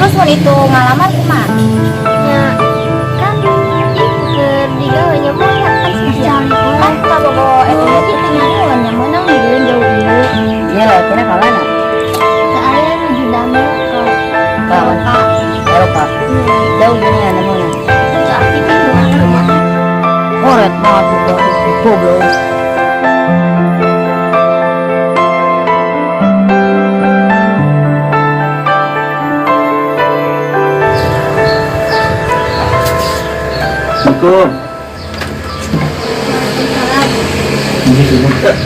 Terus mun itu ngalamar kumaha? Ya kan digawe nyamun ya kan sejam Kan kabogo eta kita nyamuan nyamunang dieun jauh ieu. Iya lah, kira kawan ah. saya menuju damai Kawan Eropa. Jauh gini ya namanya. saat ini rumah Moret banget itu. Goblok. Assalamualaikum. Ini sudah.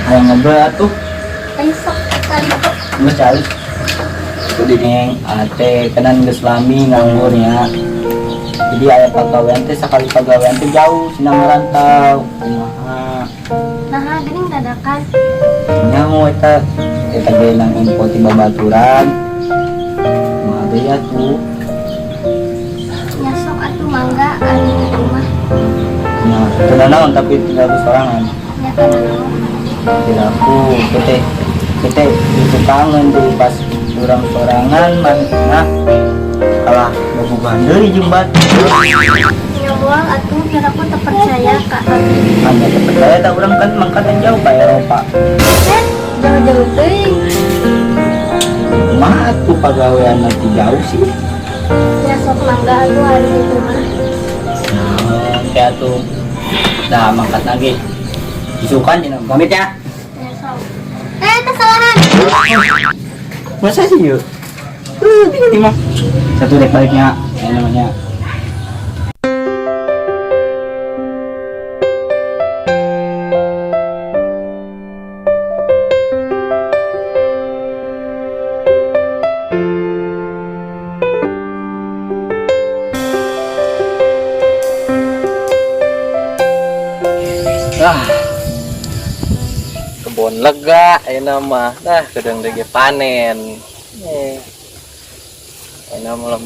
Ayo ngobrol atuh. esok kali Geus cari. Kudu neng ate kanan geus lami nganggurnya. Jadi aya pagawean teh sakali pagawean teh jauh sinang ngarantau. Kumaha? nah geuning dadakan Nyaho eta ge nang info ti babaturan. Kumaha deui atuh? nyasok atuh mangga ari di rumah Nah, teu naon tapi tinggal sorangan. ya kan naon Tidak aku kita itu kangen dulu pas kurang sorangan mana kalah babugan deui jeung batu nyamuang atuh kira aku tak percaya kak hanya percaya tak urang kan mangkatan jauh ka Eropa jauh-jauh teuing kumaha atuh pagawean nanti jauh sih nyasok mangga atuh ari di rumah nah kayak tuh dah mangkat lagi isukan jeung pamit ya nyasok kesalahan masa sih yuk tinggal mah satu dek baliknya yang namanya kebun lega enak mah dah kadang lagi panen enak malam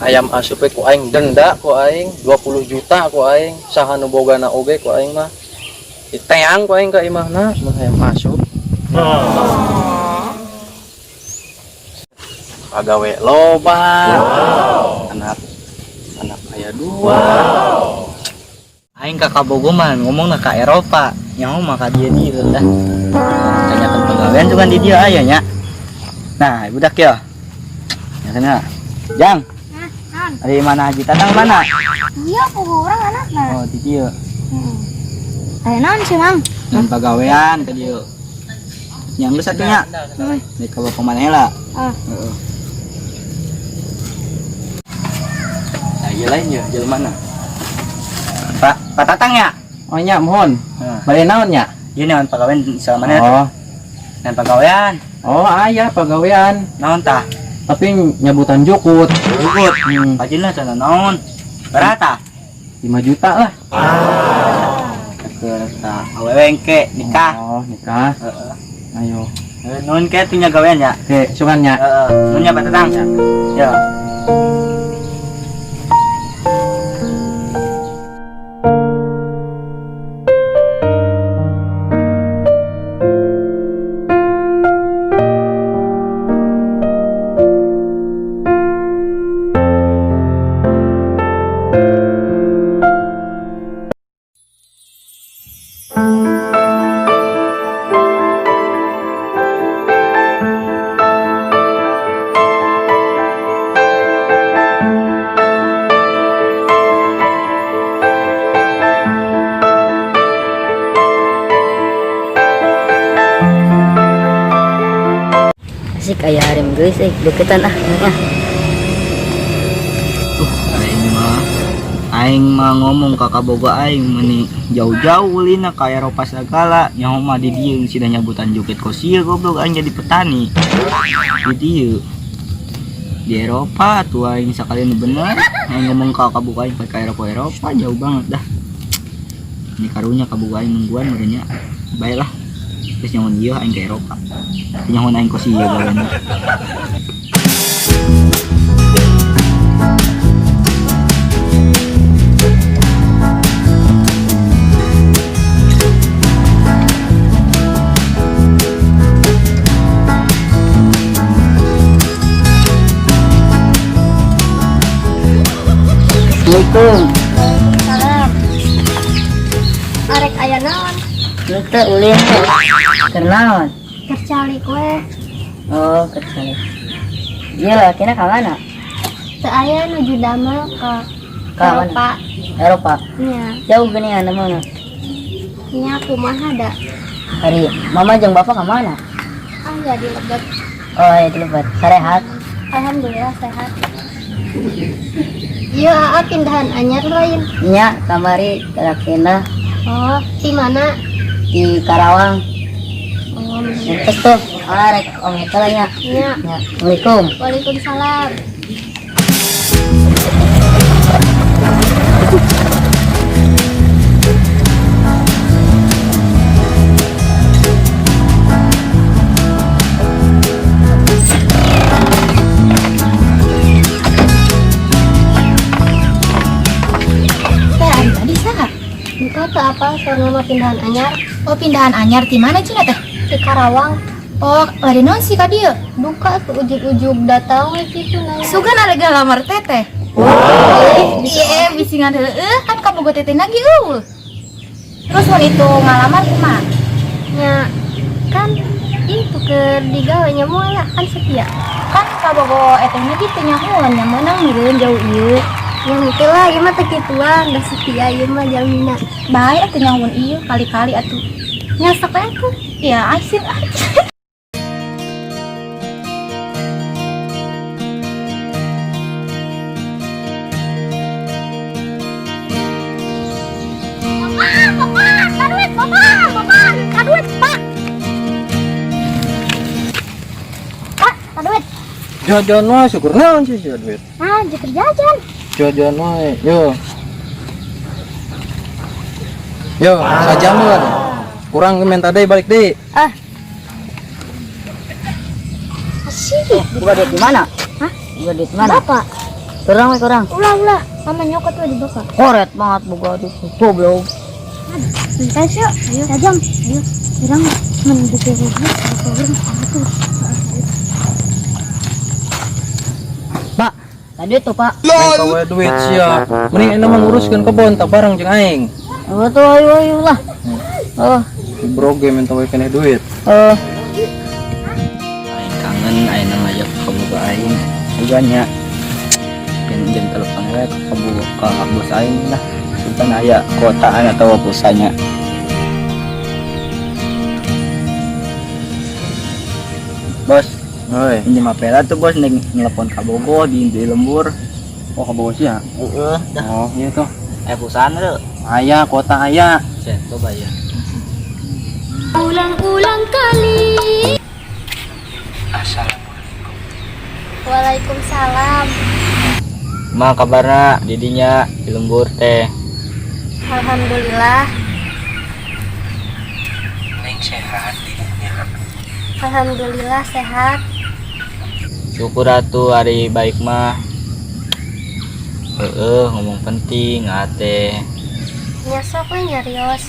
ayam asup ku aing denda ku aing 20 juta ku aing saha nu bogana oge ku aing mah diteang ku aing ka imahna mah ayam asup pagawe loba anak aya dua aing ka Kabogoman ngomongna ka Eropa nyaho mah ka dia dah tanyakan pegawaian juga di dia aya nya nah budak ya sana jang dari mana Haji Tatang mana iya aku orang anakna oh di dia ayo naon sih mang dan pegawaian ke dia yang geus satunya di Kabupaten Manila heeh nah ieu lain ya jalan mana Pak Tatang ya? oh nya mohon Nah. bari naon nya Ieu naon pagawean selama mana? oh Dan pagawean. oh aya pagawean Naon tah? tapi nyabutan jukut Jukut. Pajina cenah naon? Berapa? 5 juta lah Keur tah awewe engke nikah. oh nikah Heeh. ayo Nuhun ke tinggal gawean ya. oke sungannya Heeh. Nuhun ya Pak Tatang. Ya. Asik aya harem geus deketan Aing mah ngomong ka Kaboga aing meni jauh-jauh ulina ka Eropa segala nyaho mah di dieu sida nyabutan joget kosia goblok aing jadi petani di dieu di Eropa tuh aing sakali nu bener aing ngomong ka Kaboga aing ka Eropa jauh banget dah ini karunya Kaboga aing nungguan merenya baiklah terus nyaho ieu aing ke Eropa nyaho aing kosia gawean Salam. Arek aya naon? Itu ulin kenaon. Kercali kue. Oh kecil. Iya kena ke mana? Teu aya nuju damel ke Ke mana? Eropa. Eropa. Nya, Jauh gini anda mana? nya kumaha da? Hari mama jeung bapak ke mana? Aya di Lebet. Oh ya di Lebat. Sarehat. Alhamdulillah sehat. Ieu aa pindahan anyar lain. Nya kamari terakina Oh, di mana? di Karawang. Oh, Terus tuh, arek om itu lah nya. nya. Ya, Assalamualaikum. Waalaikumsalam. Tadi sah. Engkau teu apa soalnya mah pindahan anyar Oh pindahan anyar di mana cina teh? di Karawang. Oh lari non sih ka dieu. Duka tuh ujuk-ujuk datang we kitu nanya. Sugan ada lamar teteh. Iya bisingan heeh kan kabogo teteh lagi Terus mau itu ngalamar kumaha? Nya kan itu ke digawanya moal kan setia. Kan kabogo etehna gitu nyahoan yang menang mireun jauh ieu. Yang itu lah, ieu mah teh kituan, da setia ieu mah jalmina. Bae atuh nyahoan ieu kali-kali atuh. Nya sok we tuh. Ya asin aja. Jajan wae syukur naon sih sia duit. Ah, jeung jajan. Jajan wae. Yo, sajamun. Kurang minta deui balik deui. Asih. Buka duit di mana? Hah? Buka duit di mana? Bapak, Kurang we kurang. ulah. Mama nyokot we di bapak. Koret banget buka duit. Goblok. Bentar yuk, ayo tajam. Ayo, orang mendukung itu. Pak, tadi tuh Pak. Minta we duit sia. Mending enak menguruskeun kebon tak bareng jeung aing. Oh tuh ayo lah. Oh, Si broge minta we keneh duit. Aing kangen aing nama ajak kaboga aing. Juga nya. Pinjem telepon we ka kaboga ka bos aing lah. Sultan aya kotaan atau pulsanya. Bos, Hoi. pinjem HP lah tuh bos nelpon kabogo di lembur. Oh kabogo sia. Heeh, Oh, iya tuh. pulsaan tuh. Aya kota aya. Set, coba ya. Ulang-ulang kali. Waalaikumsalam. Ma kabarna didinya di lembur teh. Alhamdulillah. Alhamdulillah sehat. Syukur atuh hari baik mah. Ngomong penting ate. Nyasok we nyarios.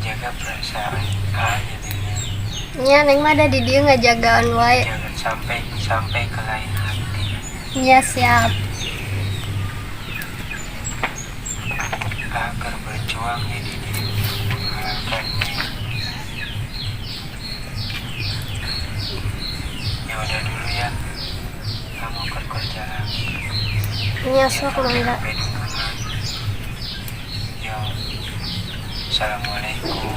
Jaga perasaan aja dirinya, Nya neng mah ada di dieu ngajagaan wae. jangan sampai ke lain hati. Nya siap. Agar berjuang di dunia harapannya. Ya udah dulu ya, kamu kerja lagi. Nya sok mangga. Sampai di rumah. Yo, assalamualaikum.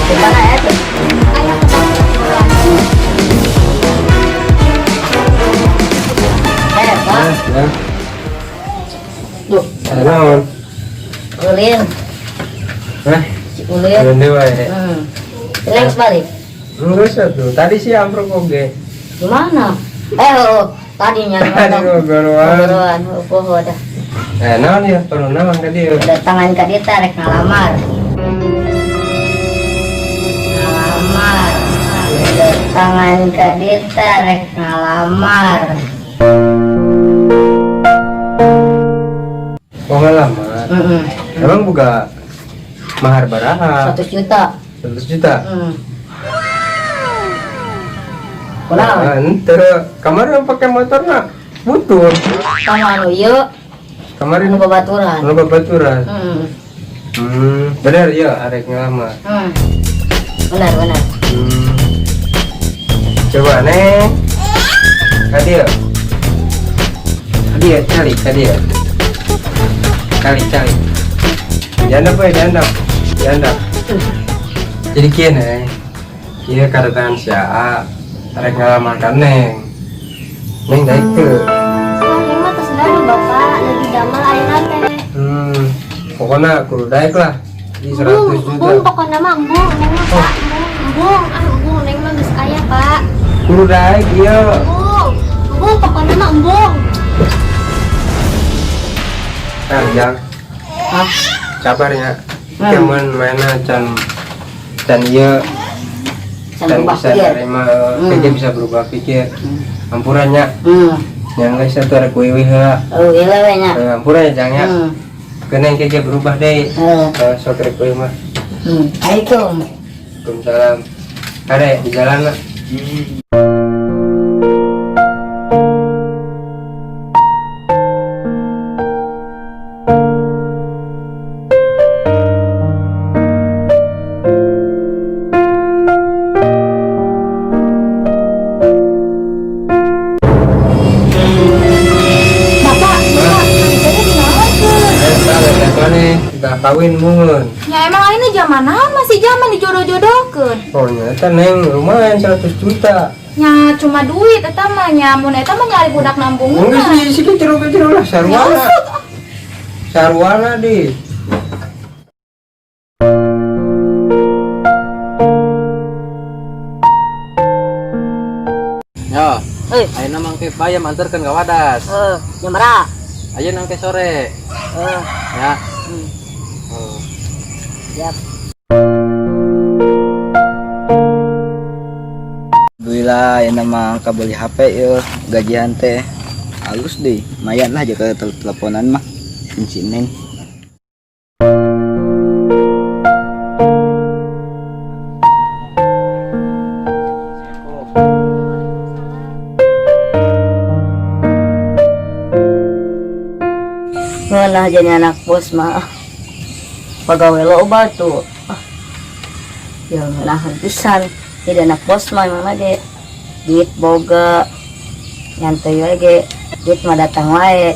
Gimana ya tuh? Pak. Duh, Naon? ulin. Hah? Si ulin. Ini wae. Ulin balik. Lurus tuh. Tadi sih amprok oge. Gimana? Tadinya Tadi ngobrol. ngobrol. Oh, udah. Naon ya, perlu naon ka dia. Kedatangan ka dia rek ngalamar. Ngalamar. Kedatangan ka dia rek ngalamar. Mau ngalamar. Emang buka mahar baraha? 100 juta. 100 juta. Kunaon? Enter kamar yang pakai motor nak butuh. Sama anu yuk. Kemarin Anu babaturan. babaturan. Benar ya, arek ngelamar. Benar. Coba neng. Kadia. Cari. Cari. Janda boy, janda. Jadi kini, kia kedatangan si A, arek ngelamar kan neng. Neng dah itu. Neng mah terus dari bapak lagi damel ayeuna teh. Pokoknya kudu daek lah. Di 100 juta. Embung pokoknya mah embung neng mah Pak. Embung neng mah geus aya Pak. Kudu daek iya. Embung pokoknya mah embung. Jang. Sabarnya. Kemen mainnya can iya. Dan bisa terima, kerja bisa berubah pikir. Ampurannya. Yang guys satu ada kue lah. Oh, iya banyak. Ampurannya jangan. Kena yang kerja berubah deh. Sok kue mah. Waalaikumsalam. Ada ya di jalan lah. Udah kawin mun. Ya emang ini zaman naon masih zaman dijodoh-jodohkeun. Oh nyata neng lumayan 100 juta. Nya cuma duit eta mah nya mun eta mah nyari budak nambung. Mungkin sih kecil lah sarwana di. Ya, ayo namang ke bayam antarkan ke Wadas. Jam berapa? Ayo nang ke sore. Ya. Siap. Alhamdulillah ya nama kabeli HP ya gajian teh halus deh lumayan lah jaga teleponan mah si Neng. Ngeunah jadi anak bos mah pegawai loba tuh. Ya ngeunah pisan jadi anak bos mah emang lagi duit boga nyantai lagi duit mah datang wae.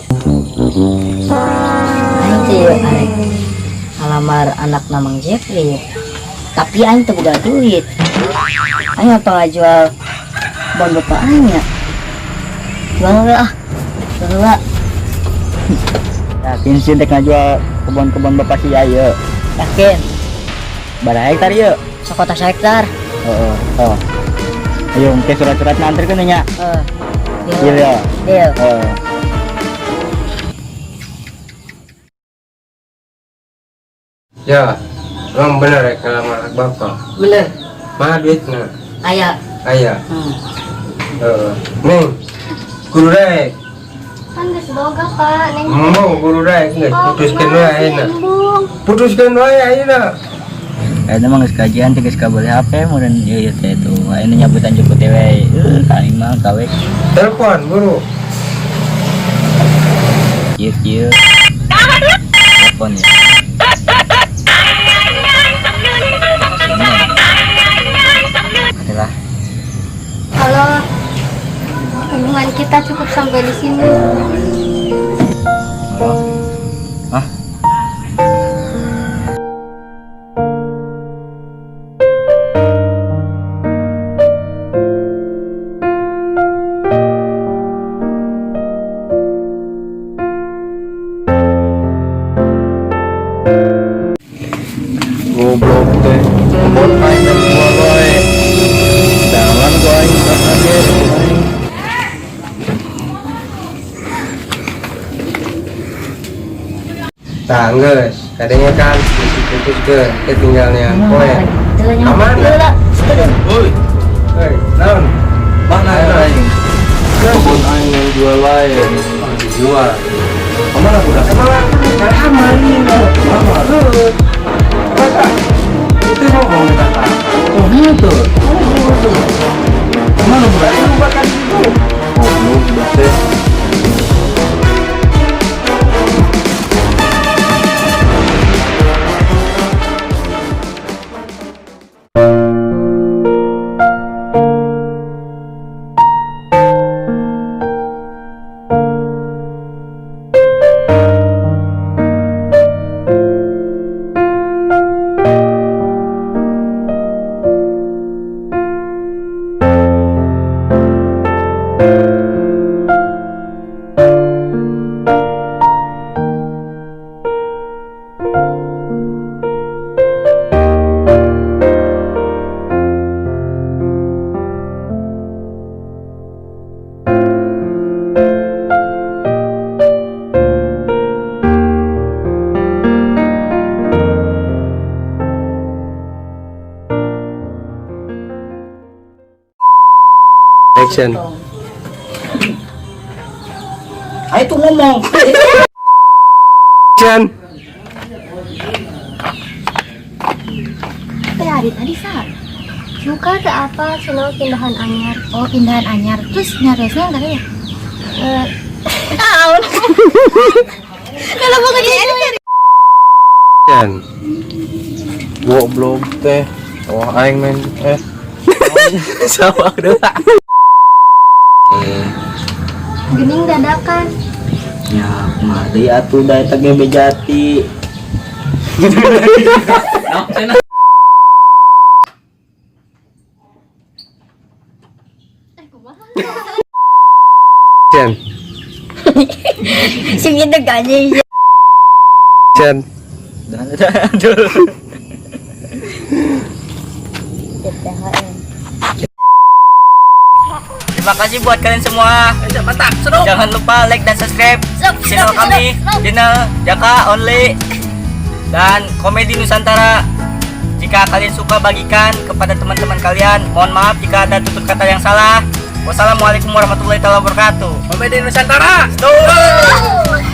Aing teh arek ngalamar anak namang Jeffrey tapi aing teh boga duit. Aing apa ngajual bon bapak aing ya? Jual lah. Yakin sih dek ngajual kebun bapak si ayo. Yakin? Berapa hektar yuk? Sekota hektar. Oh. Ayo ke surat-surat nganter kan nya. Deal ya. Deal. Ya, emang bener ya kalau anak bapak. Bener. Mana duitnya? Aya. Neng, guru daek. Kan geus boga Pak, neng. Mau guru daek nggak? Putuskan wae ayeuna. Putuskan wae ayeuna. Ayeuna mah geus kajian teh geus kabeli HP mun ieu teh tuh. Ayeuna nyabutan jemput teh we. Aing mah gawe. Telepon guru. Ieu. Telepon ya. Adalah. Halo. Hubungan kita cukup sampai di sini. Hah? Goblok teh. Bot main dan gua loe. Jangan gua aing kaget aing. Tangges, kadangnya kan putus ke ketinggalnya koe. Aman. Woi, Hei, naon? mana aing? Kebun aing yang jual lain. Dijual. Kemana budak? Emang saya aman ini. Aman. Masa? Itu ngomong kita tak. Oh gitu. Kemana budak? Itu bukan itu. Belum budak teh. Action. Ayo tuh ngomong. Action. Teh hari tadi saat. Buka ke apa channel pindahan anyar. Oh pindahan anyar. Terus nyariosnya enggak ada ya? Tahu. Kalau mau kerjanya Action. Goblok teh. Oh aing main sama deh. Gening dadakan. Ya, mari atuh da eta ge bejati. Action. Sing itu gaji. Action. Terima kasih buat kalian semua. Jangan lupa like dan subscribe channel kami, channel Jaka Only dan Komedi Nusantara. Jika kalian suka, bagikan kepada teman-teman kalian. Mohon maaf jika ada tutur kata yang salah. Wassalamualaikum warahmatullahi wabarakatuh. Komedi Nusantara. Stop.